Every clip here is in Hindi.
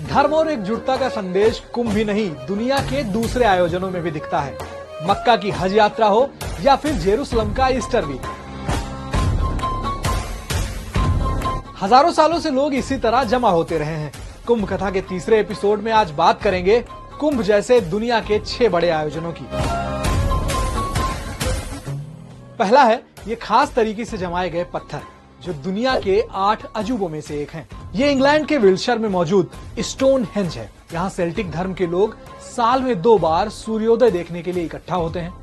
धर्म और एकजुटता का संदेश कुंभ ही नहीं दुनिया के दूसरे आयोजनों में भी दिखता है। मक्का की हज यात्रा हो या फिर जेरूसलम का ईस्टर वीक, हजारों सालों से लोग इसी तरह जमा होते रहे हैं। कुंभ कथा के तीसरे एपिसोड में आज बात करेंगे कुंभ जैसे दुनिया के 6 बड़े आयोजनों की। पहला है ये खास तरीके से जमाए गए पत्थर जो दुनिया के 8 अजूबों में से एक हैं। ये इंग्लैंड के विल्शर में मौजूद स्टोनहेंज है। यहाँ सेल्टिक धर्म के लोग साल में 2 बार सूर्योदय देखने के लिए इकट्ठा होते हैं।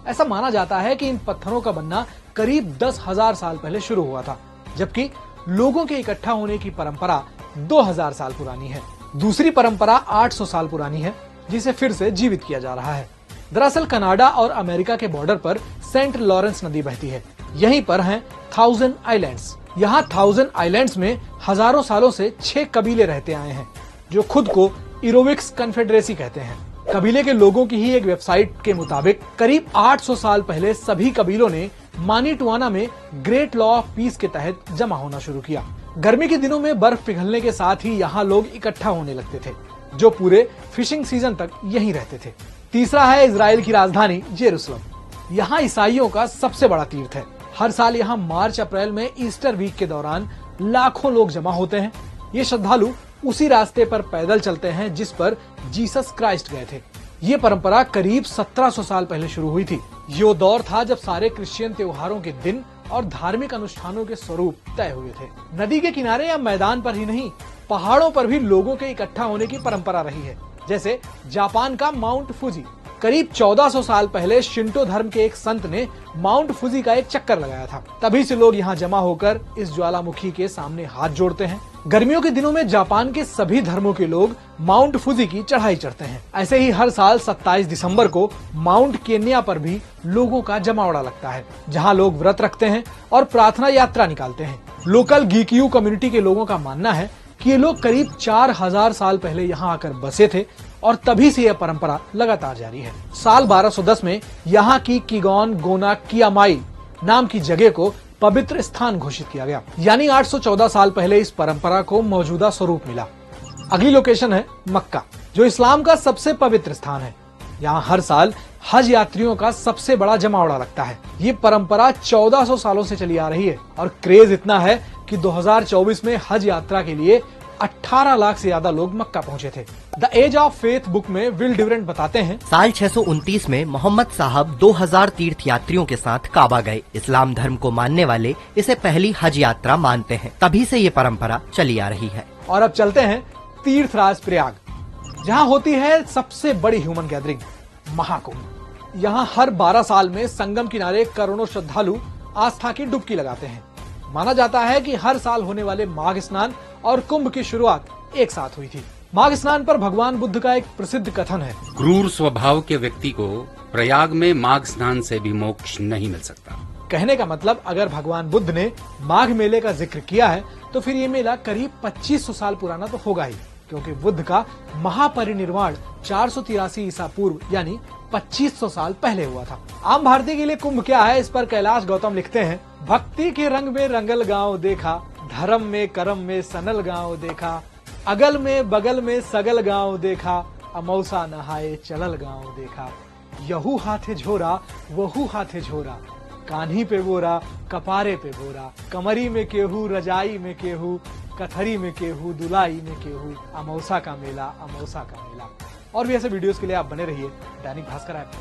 ऐसा माना जाता है कि इन पत्थरों का बनना करीब 10,000 साल पहले शुरू हुआ था, जबकि लोगों के इकट्ठा होने की परंपरा 2000 साल पुरानी है। दूसरी परंपरा 800 साल पुरानी है, जिसे फिर से जीवित किया जा रहा है। दरअसल कनाडा और अमेरिका के बॉर्डर पर सेंट लॉरेंस नदी बहती है। यहीं पर हैं 1000 आइलैंड्स। यहाँ 1000 आइलैंड्स में हजारों सालों से 6 कबीले रहते आए हैं, जो खुद को इरोविक्स कन्फेडरेसी कहते हैं। कबीले के लोगों की ही एक वेबसाइट के मुताबिक करीब 800 साल पहले सभी कबीलों ने मानीटुआना में ग्रेट लॉ ऑफ पीस के तहत जमा होना शुरू किया। गर्मी के दिनों में बर्फ पिघलने के साथ ही यहाँ लोग इकट्ठा होने लगते थे, जो पूरे फिशिंग सीजन तक यहीं रहते थे। तीसरा है इजराइल की राजधानी जेरूसलम। यहाँ ईसाइयों का सबसे बड़ा तीर्थ है। हर साल यहाँ मार्च अप्रैल में ईस्टर वीक के दौरान लाखों लोग जमा होते हैं। ये श्रद्धालु उसी रास्ते पर पैदल चलते हैं जिस पर जीसस क्राइस्ट गए थे। ये परंपरा करीब 1700 साल पहले शुरू हुई थी। ये दौर था जब सारे क्रिश्चियन त्योहारों के दिन और धार्मिक अनुष्ठानों के स्वरूप तय हुए थे। नदी के किनारे या मैदान पर ही नहीं, पहाड़ों पर भी लोगों के इकट्ठा होने की परंपरा रही है। जैसे जापान का माउंट फुजी। करीब 1400 साल पहले शिंटो धर्म के एक संत ने माउंट फुजी का एक चक्कर लगाया था। तभी से लोग यहाँ जमा होकर इस ज्वालामुखी के सामने हाथ जोड़ते हैं। गर्मियों के दिनों में जापान के सभी धर्मों के लोग माउंट फुजी की चढ़ाई चढ़ते हैं। ऐसे ही हर साल 27 दिसंबर को माउंट केन्या पर भी लोगों का जमावड़ा लगता है, जहाँ लोग व्रत रखते हैं और प्रार्थना यात्रा निकालते हैं। लोकल गीकियू कम्युनिटी के लोगों का मानना है कि ये लोग करीब 4000 साल पहले यहाँ आकर बसे थे और तभी से यह परंपरा लगातार जारी है। साल 1210 में यहाँ की किगोन गोना कियामाई नाम की जगह को पवित्र स्थान घोषित किया गया, यानी 814 साल पहले इस परंपरा को मौजूदा स्वरूप मिला। अगली लोकेशन है मक्का, जो इस्लाम का सबसे पवित्र स्थान है। यहाँ हर साल हज यात्रियों का सबसे बड़ा जमावड़ा लगता है। ये परंपरा 1400 सालों से चली आ रही है और क्रेज इतना है कि 2024 में हज यात्रा के लिए 18 लाख से ज्यादा लोग मक्का पहुंचे थे। The age of faith book में विल डिवरेंट बताते हैं, साल 629 में मोहम्मद साहब 2000 तीर्थ यात्रियों के साथ काबा गए। इस्लाम धर्म को मानने वाले इसे पहली हज यात्रा मानते हैं। तभी से ये परंपरा चली आ रही है। और अब चलते हैं तीर्थराज प्रयाग, जहाँ होती है सबसे बड़ी ह्यूमन गैदरिंग, महाकुंभ। यहाँ हर 12 साल में संगम किनारे करोड़ों श्रद्धालु आस्था की डुबकी लगाते हैं। माना जाता है कि हर साल होने वाले माघ स्नान और कुंभ की शुरुआत एक साथ हुई थी। माघ स्नान पर भगवान बुद्ध का एक प्रसिद्ध कथन है, क्रूर स्वभाव के व्यक्ति को प्रयाग में माघ स्नान से भी मोक्ष नहीं मिल सकता। कहने का मतलब अगर भगवान बुद्ध ने माघ मेले का जिक्र किया है तो फिर ये मेला करीब 2500 साल पुराना तो होगा ही, क्योंकि बुद्ध का महापरिनिर्वाण 483 ईसा पूर्व यानी 2500 साल पहले हुआ था। आम भारतीय के लिए कुंभ क्या है, इस पर कैलाश गौतम लिखते हैं, भक्ति के रंग में रंगल गांव देखा, धर्म में कर्म में सनल गांव देखा, अगल में बगल में सगल गांव देखा, अमौसा नहाए चलल गांव देखा, यहू हाथे झोरा वहू हाथे झोरा, कान्ही पे बोरा कपारे पे बोरा, कमरी में केहू रजाई में केहू, कथरी में केहू दुलाई में केहू, अमौसा का मेला अमौसा का मेला। और भी ऐसे वीडियोस के लिए आप बने रहिए दैनिक भास्कर ऐप।